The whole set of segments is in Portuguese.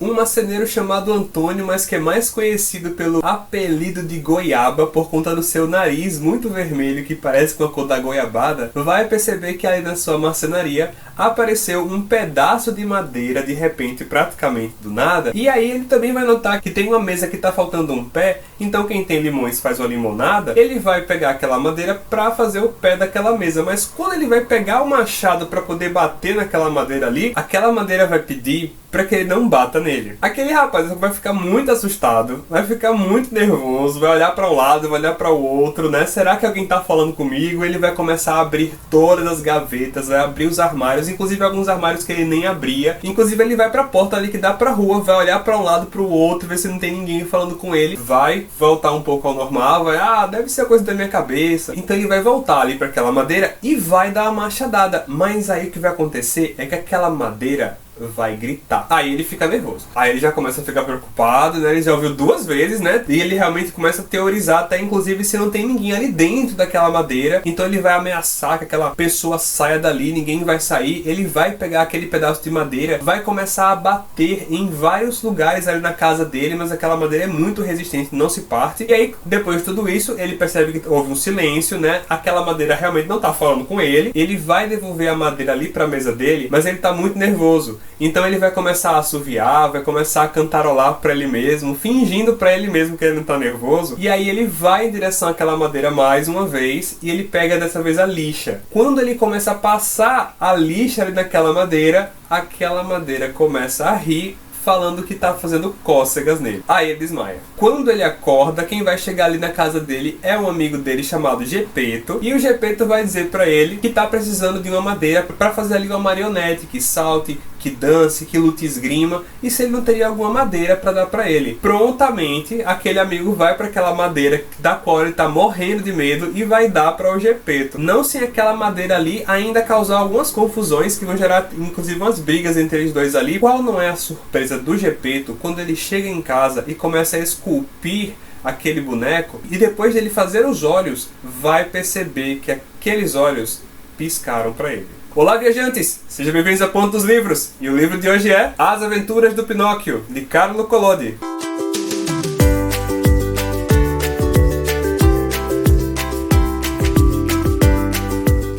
Um marceneiro chamado Antônio, mas que é mais conhecido pelo apelido de Goiaba por conta do seu nariz muito vermelho que parece com a cor da goiabada, vai perceber que ali na sua marcenaria apareceu um pedaço de madeira de repente, praticamente do nada, e aí ele também vai notar que tem uma mesa que está faltando um pé, então quem tem limões faz uma limonada, ele vai pegar aquela madeira para fazer o pé daquela mesa, mas quando ele vai pegar o machado para poder bater naquela madeira ali, aquela madeira vai pedir para que ele não bata nele. Aquele rapaz vai ficar muito assustado, vai ficar muito nervoso, vai olhar para um lado, vai olhar para o outro, né? Será que alguém tá falando comigo? Ele vai começar a abrir todas as gavetas, vai abrir os armários, inclusive alguns armários que ele nem abria. Inclusive ele vai para a porta ali que dá para rua, vai olhar para um lado, para o outro, ver se não tem ninguém falando com ele, vai voltar um pouco ao normal, vai, deve ser coisa da minha cabeça. Então ele vai voltar ali para aquela madeira e vai dar a machadada. Mas aí o que vai acontecer é que aquela madeira vai gritar. Aí ele fica nervoso. Aí ele já começa a ficar preocupado, né? Ele já ouviu 2 vezes, né? E ele realmente começa a teorizar até inclusive se não tem ninguém ali dentro daquela madeira. Então ele vai ameaçar que aquela pessoa saia dali, ninguém vai sair. Ele vai pegar aquele pedaço de madeira, vai começar a bater em vários lugares ali na casa dele, mas aquela madeira é muito resistente, não se parte. E aí, depois de tudo isso, ele percebe que houve um silêncio, né? Aquela madeira realmente não tá falando com ele. Ele vai devolver a madeira ali pra mesa dele, mas ele tá muito nervoso. Então ele vai começar a assoviar, vai começar a cantarolar para ele mesmo, fingindo para ele mesmo que ele não tá nervoso. E aí ele vai em direção àquela madeira mais uma vez e ele pega dessa vez a lixa. Quando ele começa a passar a lixa ali naquela madeira, aquela madeira começa a rir, falando que tá fazendo cócegas nele. Aí ele desmaia. Quando ele acorda, quem vai chegar ali na casa dele é um amigo dele chamado Gepeto. E o Gepeto vai dizer pra ele que tá precisando de uma madeira pra fazer ali uma marionete que salte, que dance, que lute esgrima, e se ele não teria alguma madeira para dar para ele. Prontamente, aquele amigo vai para aquela madeira da qual ele tá morrendo de medo e vai dar para o Gepeto. Não sem aquela madeira ali ainda causar algumas confusões que vão gerar inclusive umas brigas entre eles dois ali. Qual não é a surpresa do Gepeto quando ele chega em casa e começa a esculpir aquele boneco e depois dele fazer os olhos, vai perceber que aqueles olhos piscaram para ele. Olá, viajantes! Sejam bem-vindos a Ponto dos Livros. E o livro de hoje é As Aventuras do Pinóquio, de Carlo Collodi.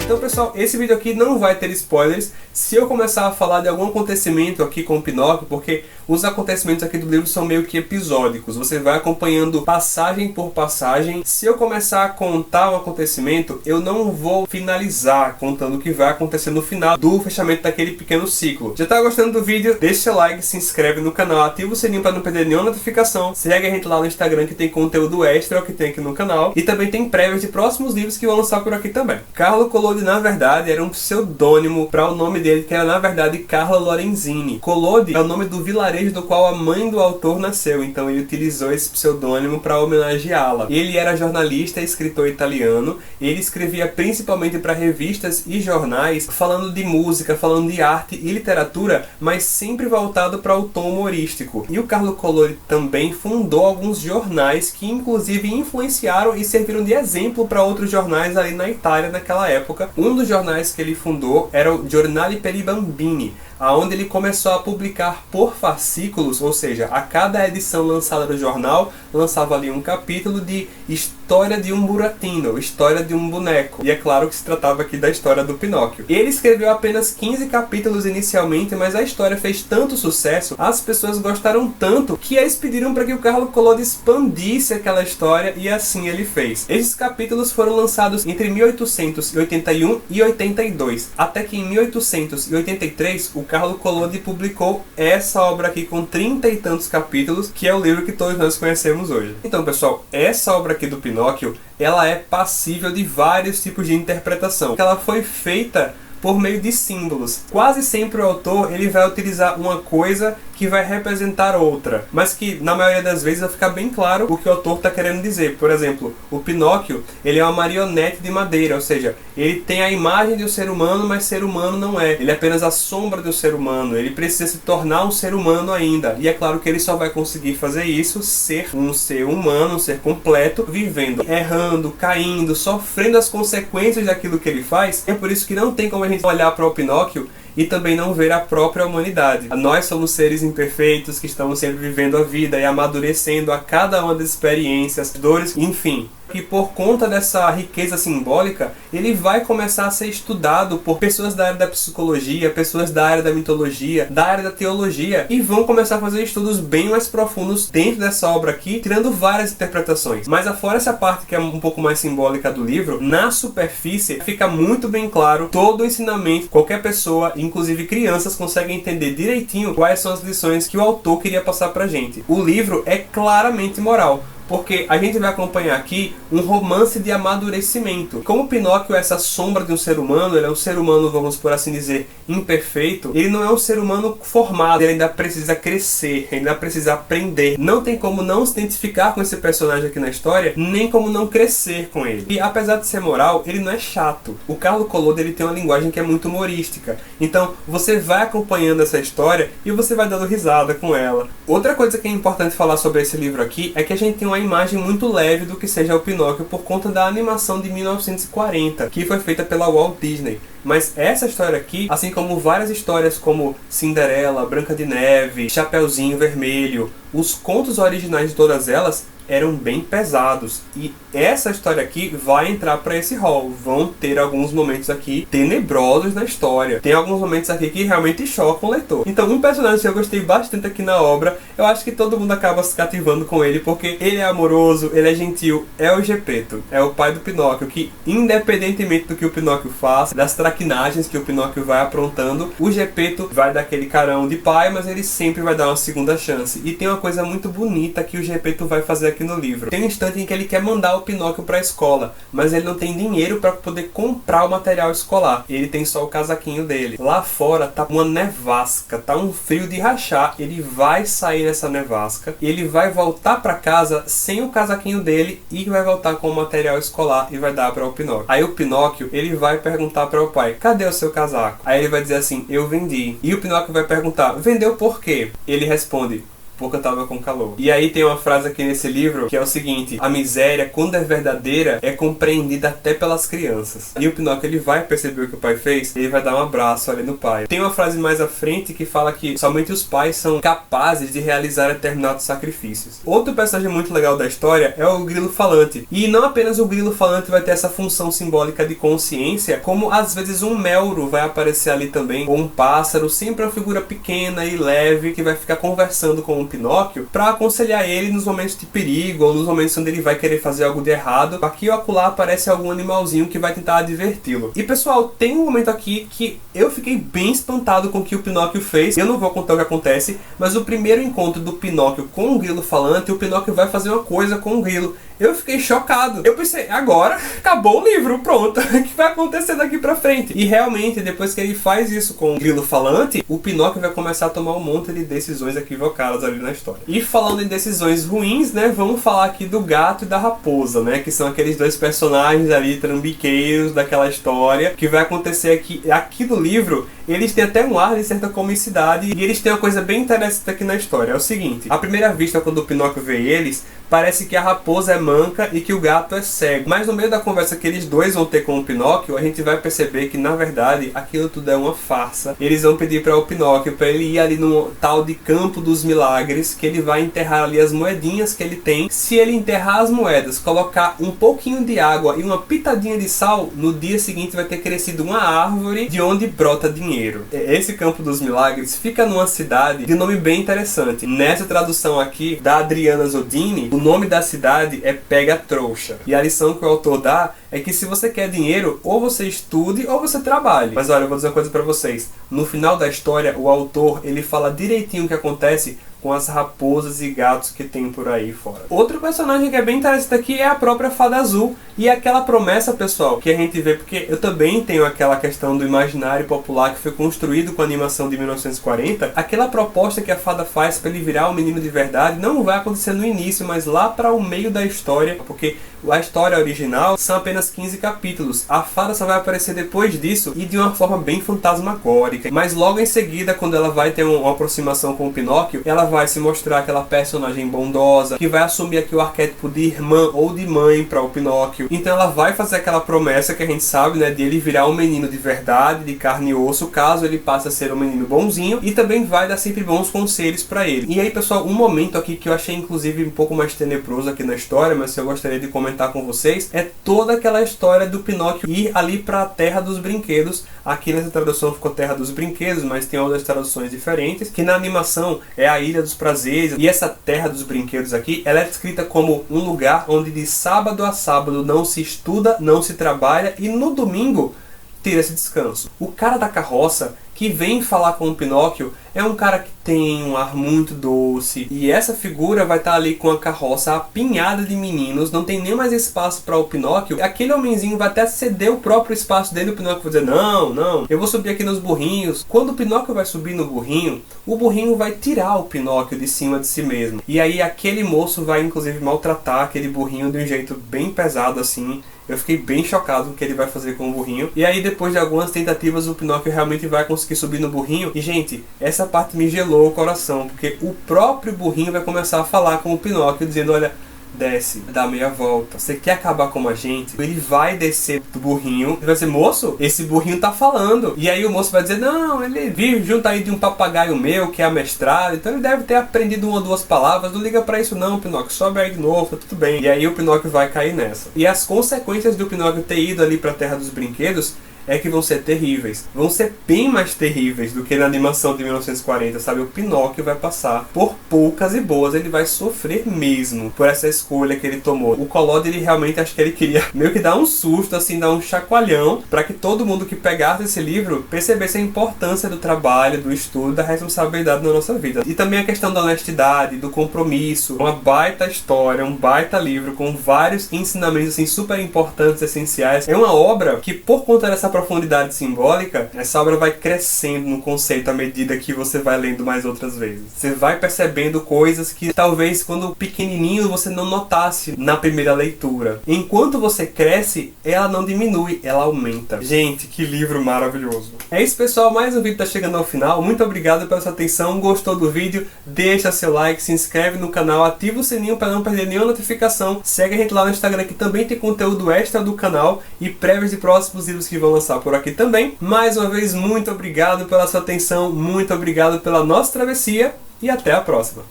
Então, pessoal, esse vídeo aqui não vai ter spoilers se eu começar a falar de algum acontecimento aqui com o Pinóquio, porque os acontecimentos aqui do livro são meio que episódicos. Você vai acompanhando passagem por passagem. Se eu começar a contar um acontecimento, eu não vou finalizar contando o que vai acontecer no final do fechamento daquele pequeno ciclo. Já tá gostando do vídeo? Deixa seu like, se inscreve no canal, ativa o sininho para não perder nenhuma notificação. Segue a gente lá no Instagram que tem conteúdo extra que tem aqui no canal. E também tem prévias de próximos livros que vão lançar por aqui também. Carlo Collodi, na verdade, era um pseudônimo para o nome dele, que era na verdade Carlo Lorenzini. Collodi é o nome do vilarejo do qual a mãe do autor nasceu, então ele utilizou esse pseudônimo para homenageá-la. Ele era jornalista e escritor italiano, ele escrevia principalmente para revistas e jornais, falando de música, falando de arte e literatura, mas sempre voltado para o tom humorístico. E o Carlo Collodi também fundou alguns jornais que inclusive influenciaram e serviram de exemplo para outros jornais ali na Itália naquela época. Um dos jornais que ele fundou era o Giornale per i Bambini, aonde ele começou a publicar por fascículos, ou seja, a cada edição lançada do jornal, lançava ali um capítulo de história de um burattino, história de um boneco. E é claro que se tratava aqui da história do Pinóquio. Ele escreveu apenas 15 capítulos inicialmente, mas a história fez tanto sucesso, as pessoas gostaram tanto, que eles pediram para que o Carlo Collodi expandisse aquela história, e assim ele fez. Esses capítulos foram lançados entre 1881 e 82, até que em 1883 o Carlo Collodi publicou essa obra aqui com 30 e tantos capítulos, que é o livro que todos nós conhecemos hoje. Então, pessoal, essa obra aqui do Pinóquio, ela é passível de vários tipos de interpretação. Ela foi feita por meio de símbolos. Quase sempre o autor ele vai utilizar uma coisa que vai representar outra, mas que na maioria das vezes vai ficar bem claro o que o autor está querendo dizer. Por exemplo, o Pinóquio, ele é uma marionete de madeira, ou seja, ele tem a imagem de um ser humano, mas ser humano não é. Ele é apenas a sombra do ser humano, ele precisa se tornar um ser humano ainda. E é claro que ele só vai conseguir fazer isso, ser um ser humano, um ser completo, vivendo, errando, caindo, sofrendo as consequências daquilo que ele faz. É por isso que não tem como a gente olhar para o Pinóquio e também não ver a própria humanidade. Nós somos seres imperfeitos que estamos sempre vivendo a vida e amadurecendo a cada uma das experiências, dores, enfim. E por conta dessa riqueza simbólica, ele vai começar a ser estudado por pessoas da área da psicologia, pessoas da área da mitologia, da área da teologia, e vão começar a fazer estudos bem mais profundos dentro dessa obra aqui, tirando várias interpretações. Mas afora essa parte que é um pouco mais simbólica do livro, na superfície fica muito bem claro todo o ensinamento. Qualquer pessoa, inclusive crianças, conseguem entender direitinho quais são as lições que o autor queria passar pra gente. O livro é claramente moral, porque a gente vai acompanhar aqui um romance de amadurecimento. Como Pinóquio é essa sombra de um ser humano, ele é um ser humano, vamos por assim dizer, imperfeito, ele não é um ser humano formado, ele ainda precisa crescer, ele ainda precisa aprender. Não tem como não se identificar com esse personagem aqui na história, nem como não crescer com ele. E apesar de ser moral, ele não é chato. O Carlo Collodi, ele tem uma linguagem que é muito humorística. Então, você vai acompanhando essa história e você vai dando risada com ela. Outra coisa que é importante falar sobre esse livro aqui é que a gente tem uma imagem muito leve do que seja o Pinóquio por conta da animação de 1940, que foi feita pela Walt Disney. Mas essa história aqui, assim como várias histórias como Cinderela, Branca de Neve, Chapeuzinho Vermelho, os contos originais de todas elas eram bem pesados. E essa história aqui vai entrar para esse rol. Vão ter alguns momentos aqui tenebrosos na história. Tem alguns momentos aqui que realmente chocam o leitor. Então, um personagem que eu gostei bastante aqui na obra, eu acho que todo mundo acaba se cativando com ele, porque ele é amoroso, ele é gentil, é o Geppetto. É o pai do Pinóquio, que independentemente do que o Pinóquio faz, das traquinagens que o Pinóquio vai aprontando, o Geppetto vai dar aquele carão de pai, mas ele sempre vai dar uma segunda chance. E tem uma coisa muito bonita que o Geppetto vai fazer aqui no livro. Tem um instante em que ele quer mandar o Pinóquio para a escola, mas ele não tem dinheiro para poder comprar o material escolar. Ele tem só o casaquinho dele. Lá fora tá uma nevasca, tá um frio de rachar. Ele vai sair nessa nevasca, ele vai voltar para casa sem o casaquinho dele e vai voltar com o material escolar e vai dar para o Pinóquio. Aí o Pinóquio, ele vai perguntar para o pai: cadê o seu casaco? Aí ele vai dizer assim: eu vendi. E o Pinóquio vai perguntar: vendeu por quê? Ele responde: porque eu tava com calor. E aí tem uma frase aqui nesse livro que é o seguinte: a miséria, quando é verdadeira, é compreendida até pelas crianças. E o Pinóquio, ele vai perceber o que o pai fez, ele vai dar um abraço ali no pai. Tem uma frase mais à frente que fala que somente os pais são capazes de realizar determinados sacrifícios. Outro personagem muito legal da história é o grilo falante. E não apenas o grilo falante vai ter essa função simbólica de consciência, como às vezes um melro vai aparecer ali também, ou um pássaro, sempre uma figura pequena e leve que vai ficar conversando com o Pinóquio para aconselhar ele nos momentos de perigo ou nos momentos onde ele vai querer fazer algo de errado. Aqui ou acolá aparece algum animalzinho que vai tentar adverti-lo. E pessoal, tem um momento aqui que eu fiquei bem espantado com o que o Pinóquio fez. Eu não vou contar o que acontece, mas o primeiro encontro do Pinóquio com o grilo falante, o Pinóquio vai fazer uma coisa com o grilo. Eu fiquei chocado. Eu pensei: agora acabou o livro, pronto. O que vai acontecer daqui pra frente? E realmente, depois que ele faz isso com o grilo falante, o Pinóquio vai começar a tomar um monte de decisões equivocadas ali na história. E falando em decisões ruins, né, vamos falar aqui do gato e da raposa, né, que são aqueles dois personagens ali trambiqueiros daquela história, que vai acontecer aqui no livro. Eles têm até um ar de certa comicidade e eles têm uma coisa bem interessante aqui na história. É o seguinte: à primeira vista, quando o Pinóquio vê eles, parece que a raposa é manca e que o gato é cego. Mas no meio da conversa que eles dois vão ter com o Pinóquio, a gente vai perceber que, na verdade, aquilo tudo é uma farsa. Eles vão pedir para o Pinóquio para ele ir ali no tal de Campo dos Milagres, que ele vai enterrar ali as moedinhas que ele tem. Se ele enterrar as moedas, colocar um pouquinho de água e uma pitadinha de sal, no dia seguinte vai ter crescido uma árvore de onde brota dinheiro. Esse Campo dos Milagres fica numa cidade de nome bem interessante. Nessa tradução aqui, da Adriana Zodini, o nome da cidade é Pega Trouxa. E a lição que o autor dá é que se você quer dinheiro, ou você estude ou você trabalhe. Mas olha, eu vou dizer uma coisa pra vocês. No final da história, o autor, ele fala direitinho o que acontece com as raposas e gatos que tem por aí fora. Outro personagem que é bem interessante aqui é a própria Fada Azul. E aquela promessa, pessoal, que a gente vê, porque eu também tenho aquela questão do imaginário popular que foi construído com a animação de 1940. Aquela proposta que a fada faz para ele virar um menino de verdade não vai acontecer no início, mas lá para o meio da história, porque a história original são apenas 15 capítulos. A fada só vai aparecer depois disso e de uma forma bem fantasmagórica. Mas logo em seguida, quando ela vai ter uma aproximação com o Pinóquio, ela vai se mostrar aquela personagem bondosa, que vai assumir aqui o arquétipo de irmã ou de mãe para o Pinóquio. Então ela vai fazer aquela promessa que a gente sabe, né, de ele virar um menino de verdade, de carne e osso, caso ele passe a ser um menino bonzinho, e também vai dar sempre bons conselhos para ele. E aí, pessoal, um momento aqui que eu achei inclusive um pouco mais tenebroso aqui na história, mas eu gostaria de comentar com vocês, é toda aquela história do Pinóquio ir ali para a Terra dos Brinquedos. Aqui nessa tradução ficou Terra dos Brinquedos, mas tem outras traduções diferentes, que na animação é a Ilha dos Prazeres. E essa Terra dos Brinquedos aqui, ela é descrita como um lugar onde de sábado a sábado não se estuda, não se trabalha, e no domingo ter esse descanso. O cara da carroça que vem falar com o Pinóquio é um cara que tem um ar muito doce, e essa figura vai estar ali com a carroça apinhada de meninos, não tem nem mais espaço para o Pinóquio. Aquele homenzinho vai até ceder o próprio espaço dele, o Pinóquio vai dizer, não, eu vou subir aqui nos burrinhos. Quando o Pinóquio vai subir no burrinho, o burrinho vai tirar o Pinóquio de cima de si mesmo, e aí aquele moço vai inclusive maltratar aquele burrinho de um jeito bem pesado assim. Eu fiquei bem chocado com o que ele vai fazer com o burrinho. E aí, depois de algumas tentativas, o Pinóquio realmente vai conseguir subir no burrinho. E, gente, essa parte me gelou o coração, porque o próprio burrinho vai começar a falar com o Pinóquio, dizendo, olha, desce, dá meia volta, você quer acabar com a gente? Ele vai descer do burrinho e vai dizer, moço, esse burrinho tá falando. E aí o moço vai dizer, não, ele vive junto aí de um papagaio meu que é amestrado, então ele deve ter aprendido uma ou duas palavras, não liga pra isso não, Pinóquio, sobe aí de novo, tá tudo bem. E aí o Pinóquio vai cair nessa. E as consequências do Pinóquio ter ido ali pra Terra dos Brinquedos é que vão ser terríveis. Vão ser bem mais terríveis do que na animação de 1940, sabe? O Pinóquio vai passar por poucas e boas, ele vai sofrer mesmo por essa escolha que ele tomou. O Collodi, ele realmente, acho que ele queria meio que dar um susto, assim, dar um chacoalhão, para que todo mundo que pegasse esse livro percebesse a importância do trabalho, do estudo, da responsabilidade na nossa vida. E também a questão da honestidade, do compromisso. Uma baita história, um baita livro com vários ensinamentos, assim, super importantes, essenciais. É uma obra que, por conta dessa profundidade simbólica, essa obra vai crescendo no conceito à medida que você vai lendo mais outras vezes. Você vai percebendo coisas que talvez quando pequenininho você não notasse na primeira leitura. Enquanto você cresce, ela não diminui, ela aumenta. Gente, que livro maravilhoso. É isso, pessoal, mais um vídeo tá chegando ao final. Muito obrigado pela sua atenção. Gostou do vídeo? Deixa seu like, se inscreve no canal, ativa o sininho para não perder nenhuma notificação. Segue a gente lá no Instagram, que também tem conteúdo extra do canal e prévios de próximos livros que vão lançar por aqui também. Mais uma vez, muito obrigado pela sua atenção, muito obrigado pela nossa travessia e até a próxima.